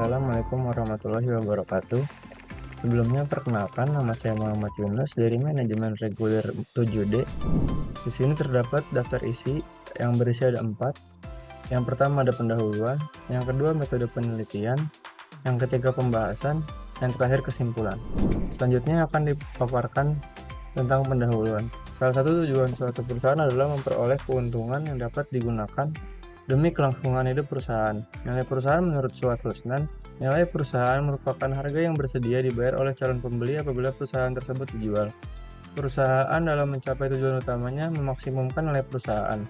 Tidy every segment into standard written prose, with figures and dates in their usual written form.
Assalamualaikum warahmatullahi wabarakatuh. Sebelumnya perkenalkan, nama saya Muhammad Yunus dari manajemen reguler 7D. Di sini terdapat daftar isi yang berisi ada 4. Yang pertama ada pendahuluan, yang kedua metode penelitian, yang ketiga pembahasan, yang terakhir kesimpulan. Selanjutnya akan dipaparkan tentang pendahuluan. Salah satu tujuan suatu perusahaan adalah memperoleh keuntungan yang dapat digunakan demi kelangsungan hidup perusahaan. Nilai perusahaan menurut Stuart Husnan, nilai perusahaan merupakan harga yang bersedia dibayar oleh calon pembeli apabila perusahaan tersebut dijual. Perusahaan dalam mencapai tujuan utamanya memaksimumkan nilai perusahaan.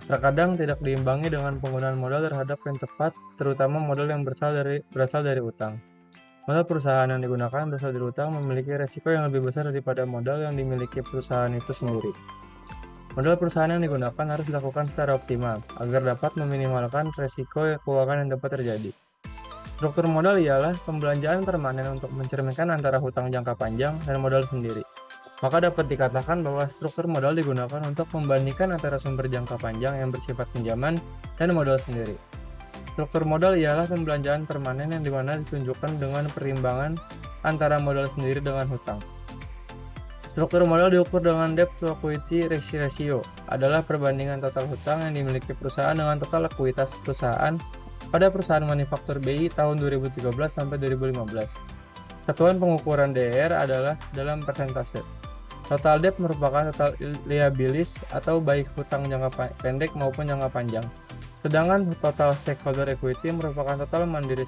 Terkadang tidak diimbangi dengan penggunaan modal terhadap yang tepat, terutama modal yang berasal dari utang. Modal perusahaan yang digunakan berasal dari utang memiliki resiko yang lebih besar daripada modal yang dimiliki perusahaan itu sendiri. Modal perusahaan yang digunakan harus dilakukan secara optimal, agar dapat meminimalkan resiko keuangan yang dapat terjadi. Struktur modal ialah pembelanjaan permanen untuk mencerminkan antara hutang jangka panjang dan modal sendiri. Maka dapat dikatakan bahwa struktur modal digunakan untuk membandingkan antara sumber jangka panjang yang bersifat pinjaman dan modal sendiri. Struktur modal ialah pembelanjaan permanen yang dimana ditunjukkan dengan perimbangan antara modal sendiri dengan hutang. Struktur modal diukur dengan debt to equity ratio, adalah perbandingan total hutang yang dimiliki perusahaan dengan total ekuitas perusahaan pada perusahaan manufaktur BI tahun 2013 sampai 2015. Satuan pengukuran DER adalah dalam persentase. Total debt merupakan total liabilities atau baik hutang jangka pendek maupun jangka panjang. Sedangkan total stakeholder equity merupakan total modal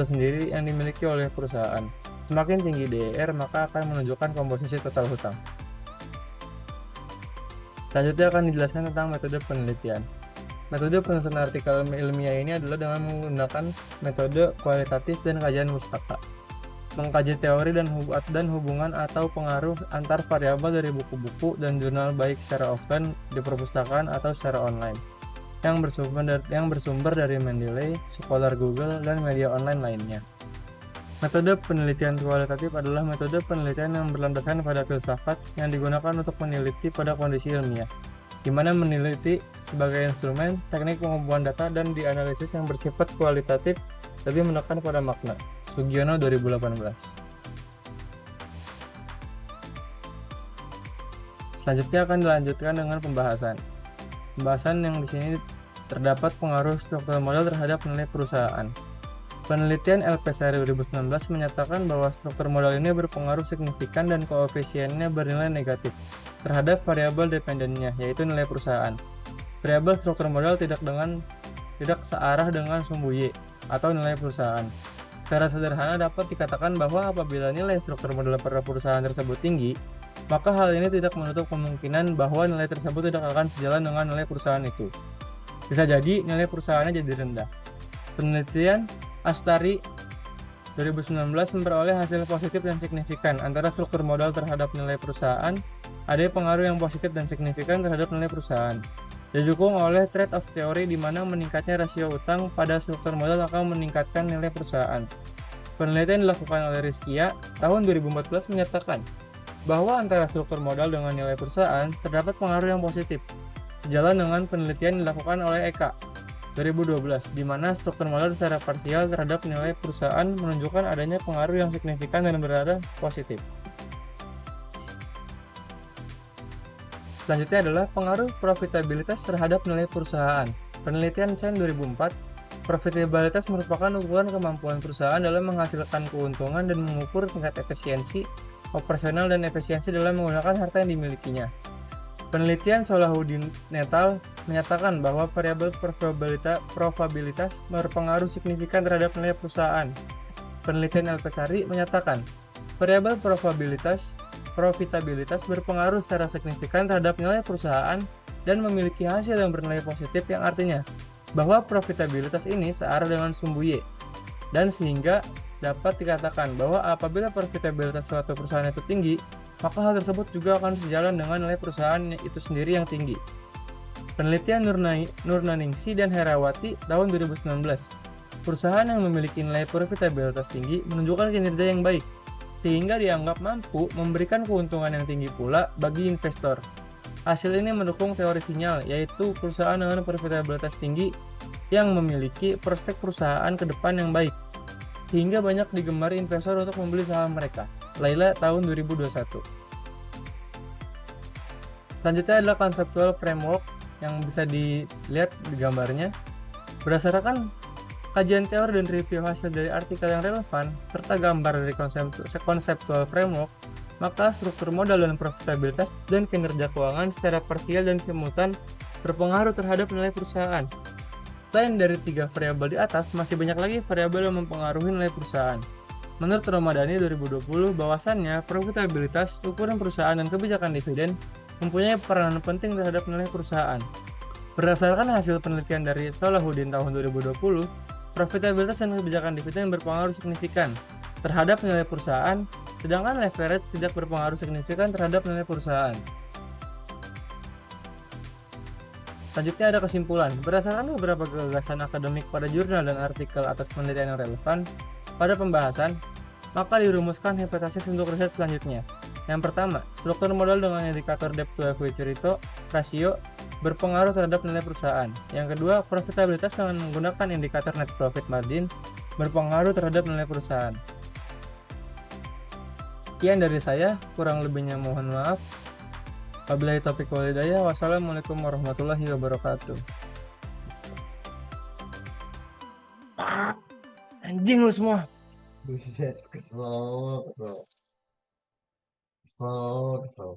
sendiri yang dimiliki oleh perusahaan. Semakin tinggi DER, maka akan menunjukkan komposisi total hutang. Selanjutnya akan dijelaskan tentang metode penelitian. Metode penyusunan artikel ilmiah ini adalah dengan menggunakan metode kualitatif dan kajian mustaka. Mengkaji teori dan hubungan atau pengaruh antar variabel dari buku-buku dan jurnal baik secara offline di perpustakaan atau secara online. Yang bersumber dari Mendeley, Scholar Google, dan media online lainnya. Metode penelitian kualitatif adalah metode penelitian yang berlandaskan pada filsafat yang digunakan untuk meneliti pada kondisi ilmiah, di mana meneliti sebagai instrumen, teknik pengumpulan data, dan dianalisis yang bersifat kualitatif lebih menekan pada makna. Sugiono 2018. Selanjutnya akan dilanjutkan dengan pembahasan. Pembahasan yang di sini terdapat pengaruh struktur modal terhadap nilai perusahaan. Penelitian LPSARI 2019 menyatakan bahwa struktur modal ini berpengaruh signifikan dan koefisiennya bernilai negatif terhadap variabel dependennya, yaitu nilai perusahaan. Variabel struktur modal tidak searah dengan sumbu Y atau nilai perusahaan. Secara sederhana dapat dikatakan bahwa apabila nilai struktur modal pada perusahaan tersebut tinggi, maka hal ini tidak menutup kemungkinan bahwa nilai tersebut tidak akan sejalan dengan nilai perusahaan itu. Bisa jadi nilai perusahaannya jadi rendah. Penelitian Astari 2019 memperoleh hasil positif dan signifikan antara struktur modal terhadap nilai perusahaan. Ada pengaruh yang positif dan signifikan terhadap nilai perusahaan. Didukung oleh trade-off teori di mana meningkatnya rasio utang pada struktur modal akan meningkatkan nilai perusahaan. Penelitian dilakukan oleh Rizkia tahun 2014 menyatakan bahwa antara struktur modal dengan nilai perusahaan terdapat pengaruh yang positif, sejalan dengan penelitian dilakukan oleh Eka 2012, di mana struktur modal secara parsial terhadap nilai perusahaan menunjukkan adanya pengaruh yang signifikan dan berada positif. Selanjutnya adalah pengaruh profitabilitas terhadap nilai perusahaan. Penelitian Chen 2004, profitabilitas merupakan ukuran kemampuan perusahaan dalam menghasilkan keuntungan dan mengukur tingkat efisiensi operasional dan efisiensi dalam menggunakan harta yang dimilikinya. Penelitian Solahuddin Netal menyatakan bahwa variabel probabilitas berpengaruh signifikan terhadap nilai perusahaan. Penelitian LPSARI menyatakan variabel profitabilitas berpengaruh secara signifikan terhadap nilai perusahaan dan memiliki hasil yang bernilai positif, yang artinya bahwa profitabilitas ini searah dengan sumbu Y, dan sehingga dapat dikatakan bahwa apabila profitabilitas suatu perusahaan itu tinggi, maka hal tersebut juga akan sejalan dengan nilai perusahaan itu sendiri yang tinggi. Penelitian Nurnaningsi dan Herawati tahun 2019, perusahaan yang memiliki nilai profitabilitas tinggi menunjukkan kinerja yang baik, sehingga dianggap mampu memberikan keuntungan yang tinggi pula bagi investor. Hasil ini mendukung teori sinyal, yaitu perusahaan dengan profitabilitas tinggi yang memiliki prospek perusahaan ke depan yang baik, sehingga banyak digemari investor untuk membeli saham mereka. Laila tahun 2021. Selanjutnya adalah conceptual framework yang bisa dilihat di gambarnya. Berdasarkan kajian teori dan review hasil dari artikel yang relevan, serta gambar dari conceptual framework, maka struktur modal dan profitabilitas dan kinerja keuangan secara parsial dan simultan berpengaruh terhadap nilai perusahaan. Selain dari 3 variabel di atas, masih banyak lagi variabel yang mempengaruhi nilai perusahaan. Menurut Ramadhani 2020, bahwasannya profitabilitas, ukuran perusahaan, dan kebijakan dividen mempunyai peranan penting terhadap nilai perusahaan. Berdasarkan hasil penelitian dari Salahuddin tahun 2020, profitabilitas dan kebijakan dividen berpengaruh signifikan terhadap nilai perusahaan, sedangkan leverage tidak berpengaruh signifikan terhadap nilai perusahaan. Selanjutnya ada kesimpulan. Berdasarkan beberapa gagasan akademik pada jurnal dan artikel atas penelitian yang relevan pada pembahasan, maka dirumuskan hipotesis untuk riset selanjutnya. Yang pertama, struktur modal dengan indikator debt to equity ratio berpengaruh terhadap nilai perusahaan. Yang kedua, profitabilitas dengan menggunakan indikator net profit margin berpengaruh terhadap nilai perusahaan. Sekian dari saya, kurang lebihnya mohon maaf. Wabillahi taufiq wal hidayah. Wassalamualaikum warahmatullahi wabarakatuh. Anjing lu semua. Buset, kesel, kesel, kesel, kesel.